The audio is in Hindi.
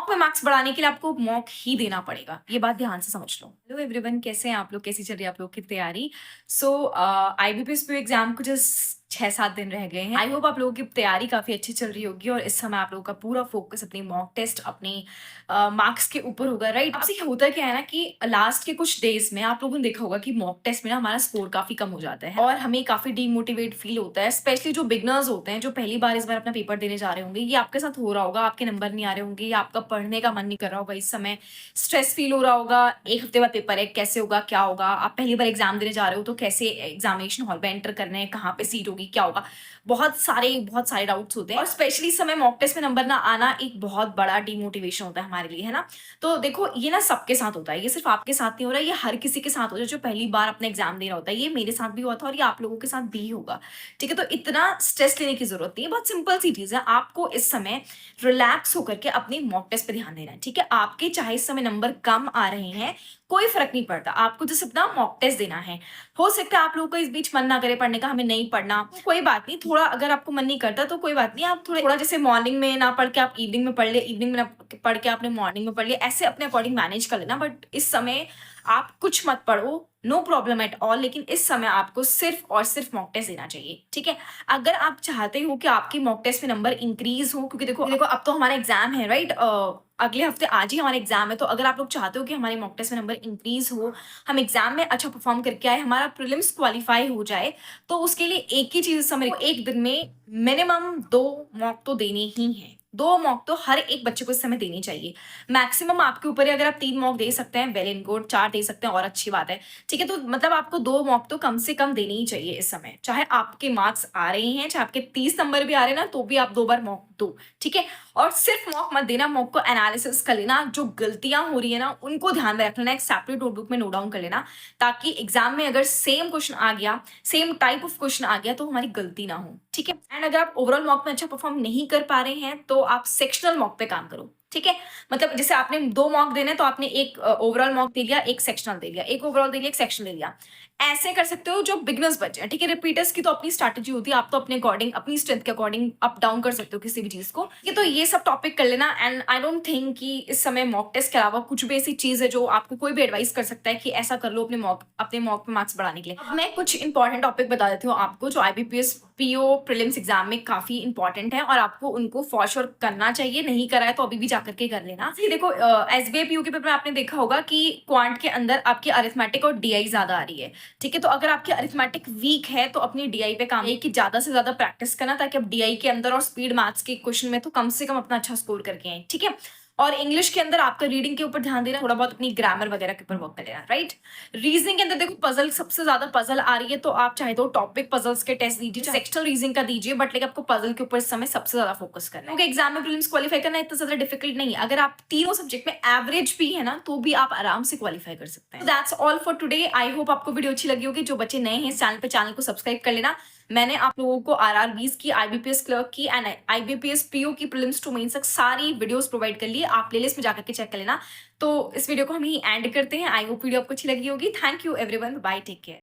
मॉक में मार्क्स बढ़ाने के लिए आपको मॉक ही देना पड़ेगा, ये बात ध्यान से समझ लो। हेलो एवरीवन, कैसे हैं आप लोग, कैसी चल रही है आप लोग की तैयारी? सो आईबीपीएस एग्जाम को जस्ट 6-7 दिन रह गए हैं। आई होप आप लोगों की तैयारी काफी अच्छी चल रही होगी और इस समय आप लोगों का पूरा फोकस अपनी मॉक टेस्ट, अपनी मार्क्स के ऊपर होगा, राइट? अब से होता क्या है ना कि लास्ट के कुछ डेज में आप लोगों ने देखा होगा कि मॉक टेस्ट में ना हमारा स्कोर काफी कम हो जाता है और हमें काफी डीमोटिवेट फील होता है। स्पेशली जो बिगनर्स होते हैं, जो पहली बार इस बार अपना पेपर देने जा रहे होंगे, ये आपके साथ हो रहा होगा, आपके नंबर नहीं आ रहे होंगे या आपका पढ़ने का मन नहीं कर रहा होगा, इस समय स्ट्रेस फील हो रहा होगा। एक हफ्ते बाद पेपर है, कैसे होगा, क्या होगा? आप पहली बार एग्जाम देने जा रहे हो तो कैसे एग्जामिनेशन हॉल में एंटर करना है, कहाँ पे सीट होगी, क्या होगा, बहुत सारे डाउट्स होते हैं। और स्पेशली इस समय मॉक टेस्ट में नंबर ना आना एक बहुत बड़ा डिमोटिवेशन होता है हमारे लिए, है ना? तो देखो, ये ना सबके साथ होता है, ये सिर्फ आपके साथ नहीं हो रहा है, ये हर किसी के साथ हो रहा है जो पहली बार अपना एग्जाम दे रहा होता है। ये मेरे साथ भी हुआ था और ये आप लोगों के साथ भी होगा, ठीक है? तो इतना स्ट्रेस लेने की जरूरत नहीं है, बहुत सिंपल सी चीज है। आपको इस समय रिलैक्स होकर के अपने मॉक टेस्ट पे ध्यान देना है, ठीक है? आपके चाहे इस समय नंबर कम आ रहे हैं, कोई फर्क नहीं पड़ता, आपको जस्ट अपना मॉक टेस्ट देना है। हो सकता है आप लोगों को इस बीच मन ना करे पढ़ने का, हमें नहीं पढ़ना, कोई बात नहीं। थोड़ा अगर आपको मन नहीं करता तो कोई बात नहीं, आप थोड़ा जैसे मॉर्निंग में ना पढ़ के आप इवनिंग में पढ़ ले, इवनिंग में ना पढ़ के आपने मॉर्निंग में पढ़ लिया, ऐसे अपने अकॉर्डिंग मैनेज कर लेना। बट इस समय आप कुछ मत पढ़ो, नो प्रॉब्लम एट ऑल, लेकिन इस समय आपको सिर्फ और सिर्फ मॉक टेस्ट देना चाहिए, ठीक है? अगर आप चाहते हो कि आपकी मॉक टेस्ट में नंबर इंक्रीज हो, क्योंकि देखो अब तो हमारा एग्जाम है, राइट? अगले हफ्ते आज ही हमारा एग्जाम है, तो अगर आप लोग चाहते हो कि हमारे मॉक टेस्ट में नंबर इंक्रीज हो, हम एग्जाम में अच्छा परफॉर्म करके आए, हमारा प्रीलिम्स क्वालिफाई हो जाए, तो उसके लिए एक ही चीज समझ, एक दिन में मिनिमम 2 मॉक तो देने ही है। 2 मॉक तो हर एक बच्चे को इस समय देनी चाहिए। मैक्सिमम आपके ऊपर है, अगर आप 3 मॉक दे सकते हैं वेल एंड गुड, 4 दे सकते हैं और अच्छी बात है, ठीक है? तो मतलब आपको 2 मॉक तो कम से कम देनी ही चाहिए इस समय, चाहे आपके मार्क्स आ रहे हैं, चाहे आपके 30 नंबर भी आ रहे हैं ना, तो भी आप 2 बार मॉक दो, ठीक है? और सिर्फ मॉक मत देना, मॉक को एनालिसिस कर लेना, जो गलतियां हो रही है ना उनको ध्यान में रख लेना, एक सेपरेट नोटबुक में नोट डाउन कर लेना, ताकि एग्जाम में अगर सेम क्वेश्चन आ गया, सेम टाइप ऑफ क्वेश्चन आ गया, तो हमारी गलती ना हो, ठीक है? एंड अगर आप ओवरऑल मॉक में अच्छा परफॉर्म नहीं कर पा रहे हैं तो आप सेक्शनल मॉक पे काम करो, ठीक है? मतलब जैसे आपने 2 मॉक देने, तो आपने एक ओवरऑल मॉक दे लिया, एक सेक्शनल दे लिया, एक ओवरऑल दे लिया, एक सेक्शनल दे लिया। ऐसे कर सकते हो जो बिगनर्स बच्चे हैं, ठीक है? रिपीटर्स की तो अपनी स्ट्रैटेजी होती है, आप तो अपने अकॉर्डिंग, अपनी स्ट्रेंथ के अकॉर्डिंग अप डाउन कर सकते हो किसी भी चीज को। ये तो ये सब टॉपिक कर लेना। एंड आई डोंट थिंक कि इस समय मॉक टेस्ट के अलावा कुछ भी ऐसी चीज है जो आपको कोई भी एडवाइस कर सकता है कि ऐसा कर लो अपने मॉक में मार्क्स बढ़ाने के लिए। अब मैं कुछ इंपॉर्टेंट टॉपिक बता देती हूँ आपको, जो आईबीपीएस पीओ प्रीलिम्स एग्जाम में काफी इंपॉर्टेंट है और आपको उनको फॉर श्योर करना चाहिए। नहीं करा है तो अभी भी जाकर के कर लेना। देखो, एसबीआई पीओ के पेपर में आपने देखा होगा कि क्वांट के अंदर आपकी अरिथमेटिक और डीआई ज्यादा आ रही है, ठीक है? तो अगर आपकी अरिथमेटिक वीक है तो अपनी डीआई पे काम कि ज्यादा से ज्यादा प्रैक्टिस करना, ताकि आप डीआई के अंदर और स्पीड मैथ्स के क्वेश्चन में तो कम से कम अपना अच्छा स्कोर करके आए, ठीक है? और इंग्लिश के अंदर आपका रीडिंग के ऊपर ध्यान देना, थोड़ा बहुत अपनी ग्रामर वगैरह के ऊपर वर्क कर लेना, राइट? रीजनिंग के अंदर देखो, पजल सबसे ज्यादा पजल आ रही है, तो आप चाहे तो टॉपिक पजल्स के टेस्ट दीजिए, सेक्शनल रीजनिंग का दीजिए, बट लेकिन आपको पजल के ऊपर इस समय सबसे ज्यादा फोकस करना है, क्योंकि एग्जाम में प्रीलिम्स क्वालिफाई करना इतना ज्यादा डिफिकल्ट नहीं है। अगर आप तीनों सब्जेक्ट में एवरेज भी है ना, तो भी आप आराम से क्वालिफाई कर सकते हैं। That's all for today. I hope आपको वीडियो अच्छी लगी होगी। जो बच्चे नए हैं इस चैनल पे, चैनल को सब्सक्राइब कर लेना। मैंने आप लोगों को आरआरबीज की, आईबीपीएस क्लर्क की एंड आईबीपीएस पीओ की प्रीलिम्स टू मेंस तक सारी वीडियोस प्रोवाइड कर ली, आप प्लेलिस्ट में जाकर के चेक कर लेना। तो इस वीडियो को हम यही एंड करते हैं। आई होप वीडियो आपको अच्छी लगी होगी। Thank you everyone, bye, take care.